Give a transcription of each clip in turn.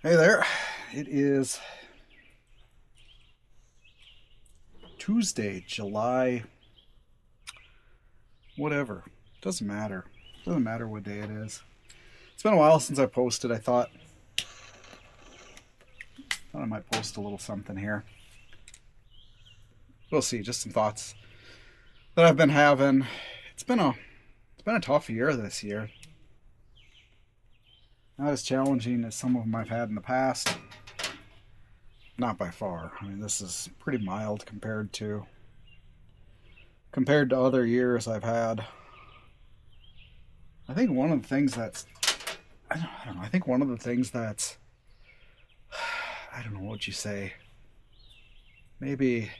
Hey there. It is Tuesday, July, whatever. Doesn't matter. Doesn't matter what day it is. It's been a while since I posted. I thought I might post a little something here. We'll see. Just some thoughts that I've been having. It's been a tough year this year. Not as challenging as some of them I've had in the past. Not by far. I mean, this is pretty mild compared to other years I've had. I think one of the things that's I don't know. I think one of the things that's I don't know what you say. Maybe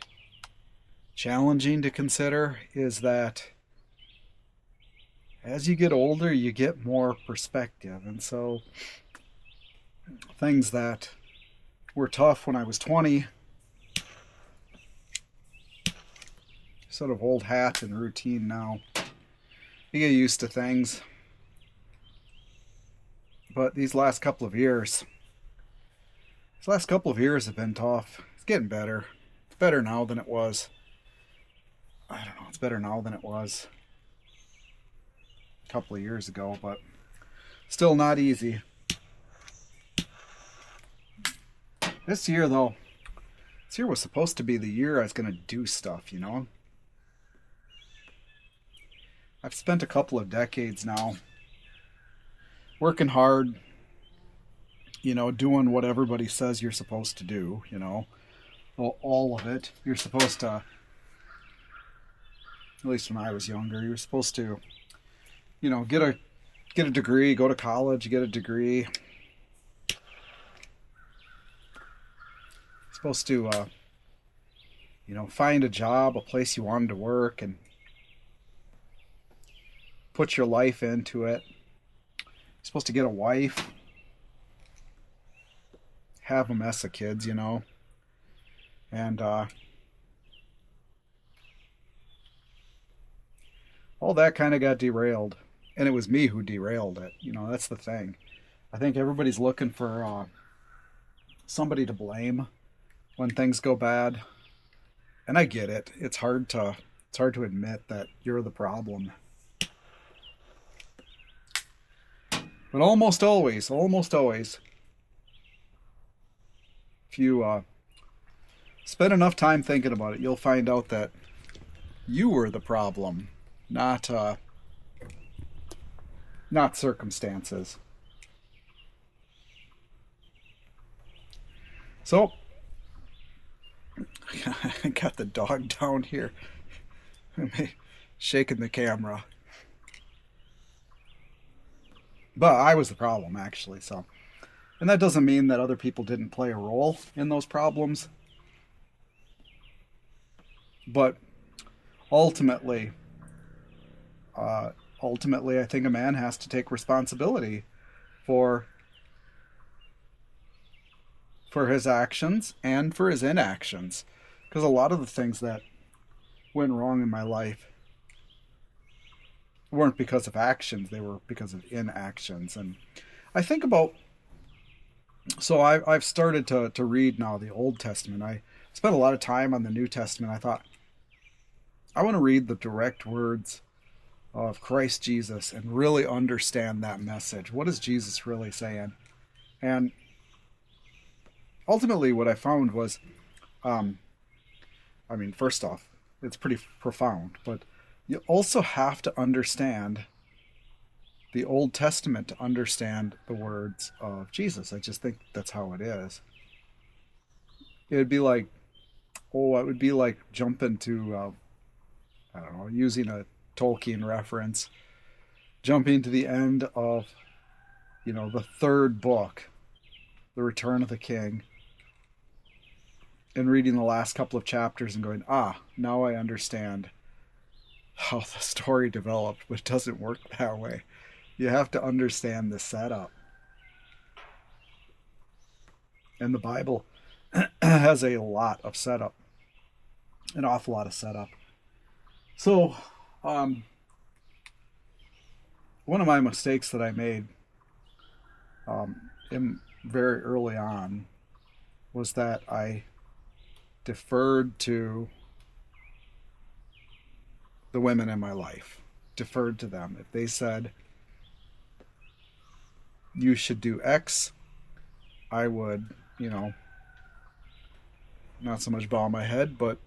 challenging to consider is that as you get older, you get more perspective, and so things that were tough when I was 20 sort of old hat and routine now. You get used to things, but these last couple of years have been tough. It's getting better. It's better now than it was. I don't know. It's better now than it was a couple of years ago, but still not easy. This year, though, this year was supposed to be the year I was going to do stuff, you know? I've spent a couple of decades now working hard, doing what everybody says you're supposed to do, Well, all of it. You're supposed to, at least when I was younger, you were supposed to, get a degree, go to college, get a degree. Supposed to, find a job, a place you wanted to work, and put your life into it. You're supposed to get a wife, have a mess of kids, and all that kind of got derailed. And it was me who derailed it. That's the thing. I think everybody's looking for somebody to blame when things go bad. And I get it. It's hard to admit that you're the problem. But almost always, if you spend enough time thinking about it, you'll find out that you were the problem, not circumstances. So, I got the dog down here, shaking the camera. But I was the problem, actually. So, and that doesn't mean that other people didn't play a role in those problems. But ultimately, ultimately, I think a man has to take responsibility for his actions and for his inactions, because a lot of the things that went wrong in my life weren't because of actions; they were because of inactions. And I think about I've started to read now the Old Testament. I spent a lot of time on the New Testament. I thought I want to read the direct words of Christ Jesus and really understand that message. What is Jesus really saying? And ultimately, what I found was, first off, it's pretty profound, but you also have to understand the Old Testament to understand the words of Jesus. I just think that's how it is. It would be like jumping to, I don't know, using a Tolkien reference, jumping to the end of, the third book, The Return of the King, and reading the last couple of chapters and going, now I understand how the story developed, but it doesn't work that way. You have to understand the setup. And the Bible has a lot of setup, an awful lot of setup. So, one of my mistakes that I made very early on was that I deferred to the women in my life, deferred to them. If they said, you should do X, I would, not so much bow my head, but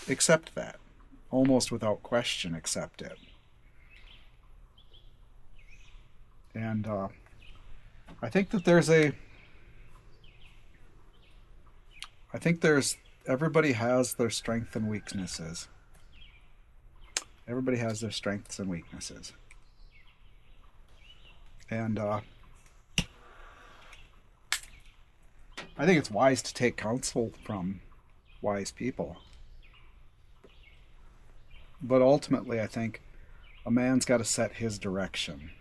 accept that. Almost without question, accept it. And I think that everybody has their strengths and weaknesses. Everybody has their strengths and weaknesses. And I think it's wise to take counsel from wise people. But ultimately, I think a man's got to set his direction.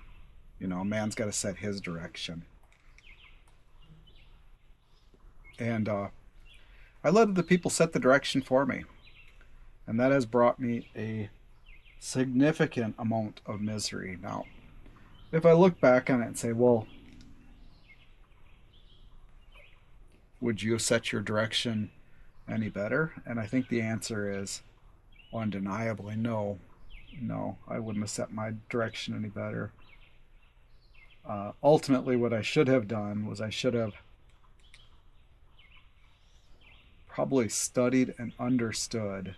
A man's got to set his direction. And I let the people set the direction for me. And that has brought me a significant amount of misery. Now, if I look back on it and say, well, would you have set your direction any better? And I think the answer is undeniably no. No, I wouldn't have set my direction any better. Ultimately, what I should have done was I should have probably studied and understood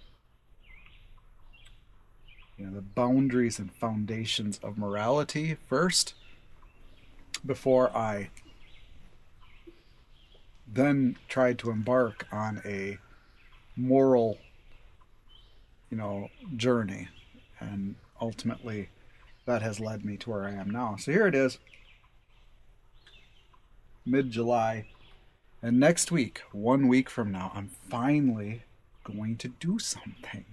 the boundaries and foundations of morality first, before I then tried to embark on a moral, journey. And ultimately, that has led me to where I am now. So here it is, mid-July, and next week, 1 week from now, I'm finally going to do something.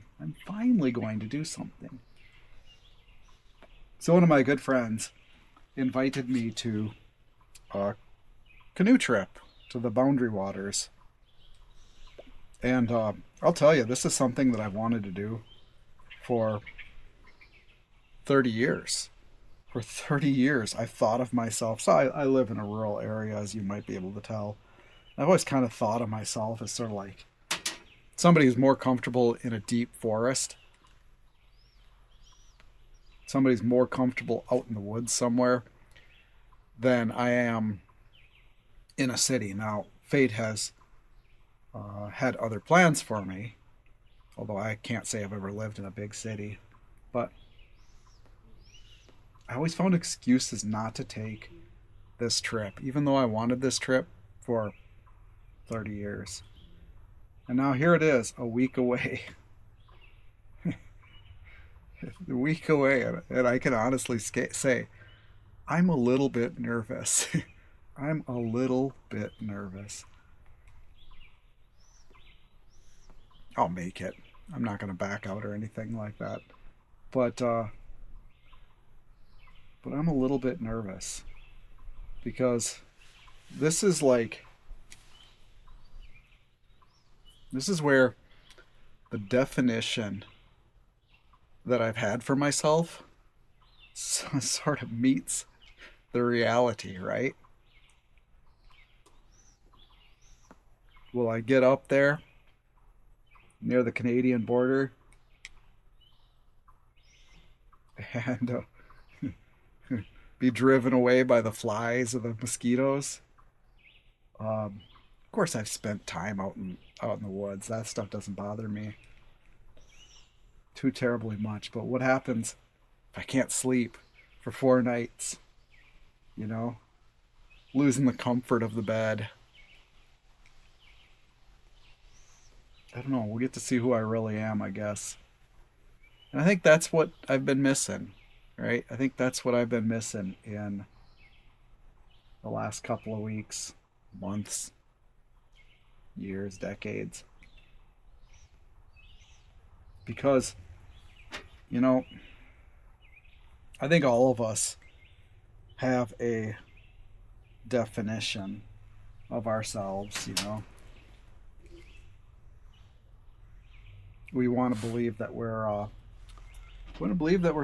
So one of my good friends invited me to a canoe trip to the Boundary Waters. And I'll tell you, this is something that I've wanted to do for 30 years. For 30 years, I've thought of myself. So I live in a rural area, as you might be able to tell. I've always kind of thought of myself as sort of like somebody who's more comfortable in a deep forest. Somebody's more comfortable out in the woods somewhere than I am in a city. Now, fate has had other plans for me, although I can't say I've ever lived in a big city. But I always found excuses not to take this trip, even though I wanted this trip for 30 years. And now here it is, a week away. A week away, and I can honestly say, I'm a little bit nervous. I'm a little bit nervous. I'll make it. I'm not going to back out or anything like that. But I'm a little bit nervous because this is where the definition that I've had for myself sort of meets the reality, right? Will I get up there near the Canadian border and be driven away by the flies or the mosquitoes? Of course, I've spent time out in the woods. That stuff doesn't bother me too terribly much. But what happens if I can't sleep for 4 nights? Losing the comfort of the bed. I don't know. We'll get to see who I really am, I guess. And I think that's what I've been missing, right? I think that's what I've been missing in the last couple of weeks, months, years, decades. Because, I think all of us have a definition of ourselves, We want to believe that we're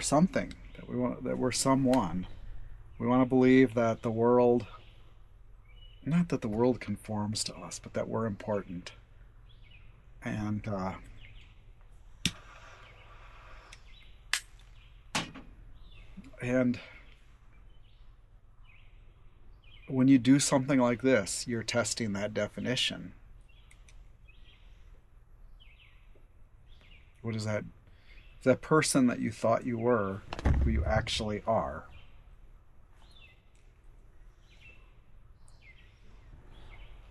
something, that we're someone. We want to believe that the world not that the world conforms to us, but that we're important. And and when you do something like this, you're testing that definition. What is that? That person that you thought you were, who you actually are.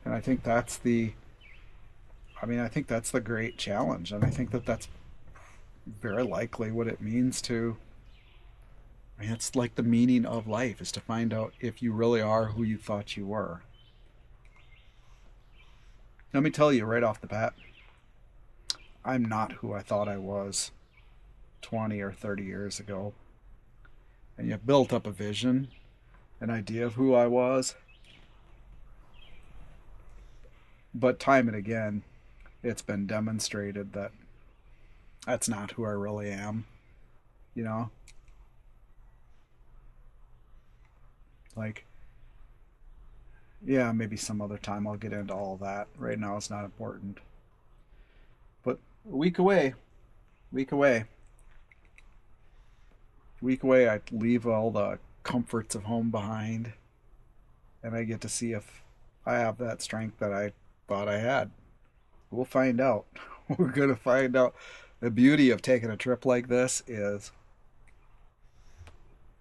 And I think that's the, I think that's the great challenge. And I think that that's very likely what it means to, it's like the meaning of life is to find out if you really are who you thought you were. Let me tell you right off the bat, I'm not who I thought I was 20 or 30 years ago. And you've built up a vision, an idea of who I was. But time and again, it's been demonstrated that that's not who I really am. You know? Like, yeah, maybe some other time I'll get into all that. Right now it's not important. But a week away, week away, week away, I leave all the comforts of home behind, and I get to see if I have that strength that I thought I had. We'll find out. We're going to find out. The beauty of taking a trip like this is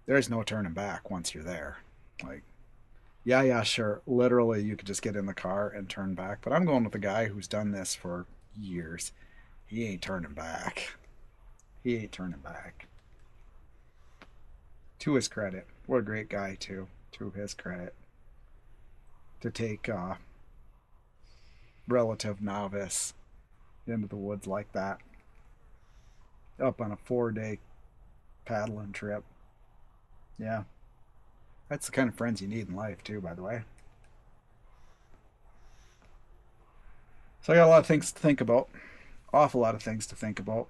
there's no turning back once you're there. Like, yeah, sure. Literally, you could just get in the car and turn back. But I'm going with a guy who's done this for years. He ain't turning back. He ain't turning back. To his credit. What a great guy, too. To his credit. To take relative novice into the woods like that. Up on a 4-day paddling trip. Yeah. That's the kind of friends you need in life, too, by the way. So I got a lot of things to think about. Awful lot of things to think about.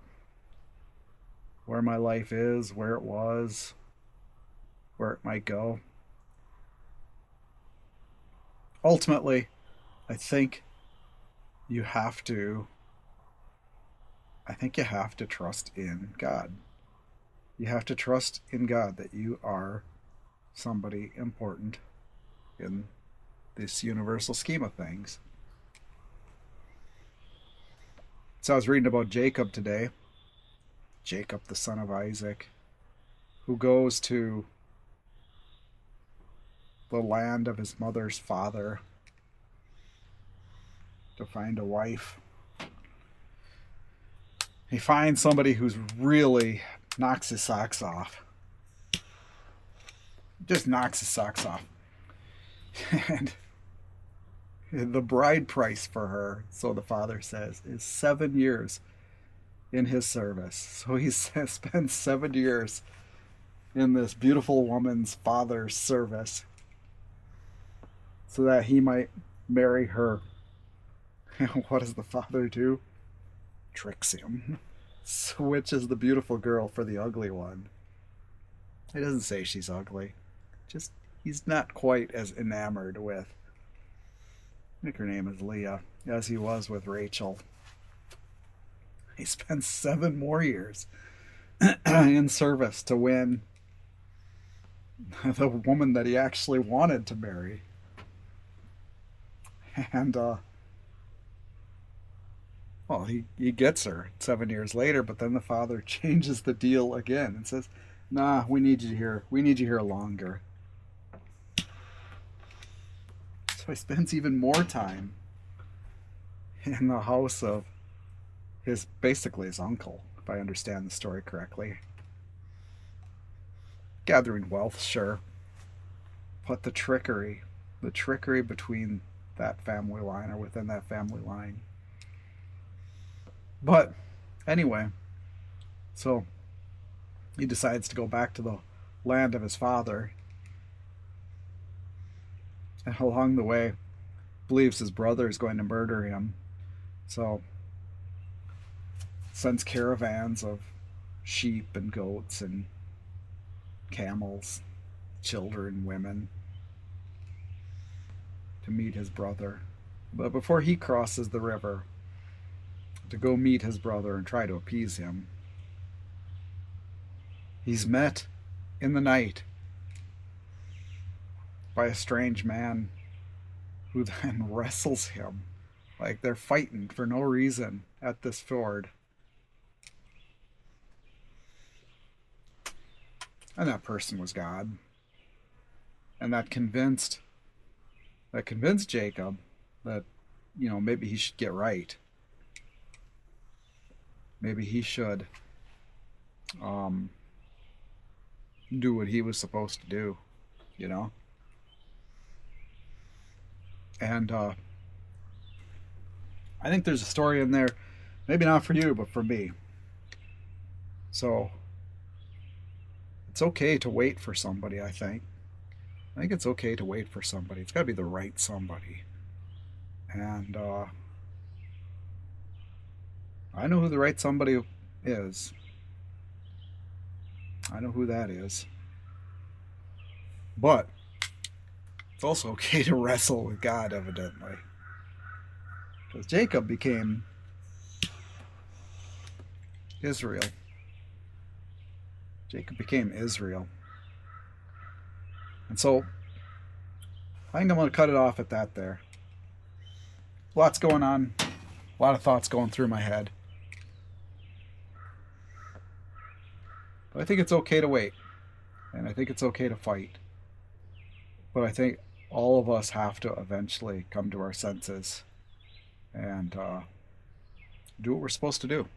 Where my life is, where it was, where it might go. Ultimately, I think you have to trust in God. You have to trust in God that you are somebody important in this universal scheme of things. So I was reading about Jacob today. Jacob, the son of Isaac, who goes to the land of his mother's father to find a wife. He finds somebody who's really knocks his socks off. Just knocks his socks off. And the bride price for her, so the father says, is 7 years in his service. So he spends 7 years in this beautiful woman's father's service so that he might marry her. And what does the father do? Tricks him. Switches the beautiful girl for the ugly one. He doesn't say she's ugly. Just, he's not quite as enamored with, I think her name is Leah, as he was with Rachel. He spends 7 more years in service to win the woman that he actually wanted to marry. And, well, he gets her 7 years later, but then the father changes the deal again and says, nah, we need you here. We need you here longer. So he spends even more time in the house of basically his uncle, if I understand the story correctly. Gathering wealth, sure. But the trickery between that family line or within that family line. But anyway, so he decides to go back to the land of his father. And along the way, believes his brother is going to murder him. So sends caravans of sheep and goats and camels, children, women, to to meet his brother. But before he crosses the river to go meet his brother and try to appease him, he's met in the night by a strange man who then wrestles him. Like they're fighting for no reason at this ford. And that person was God. And that convinced Jacob that, maybe he should get right. Maybe he should do what he was supposed to do, And I think there's a story in there, maybe not for you, but for me. So it's okay to wait for somebody, I think. I think it's okay to wait for somebody. It's got to be the right somebody. And I know who the right somebody is. I know who that is. But it's also okay to wrestle with God, evidently. Because Jacob became Israel. Jacob became Israel. And so I think I'm going to cut it off at that there. Lots going on. A lot of thoughts going through my head. But I think it's okay to wait. And I think it's okay to fight. But I think all of us have to eventually come to our senses and do what we're supposed to do.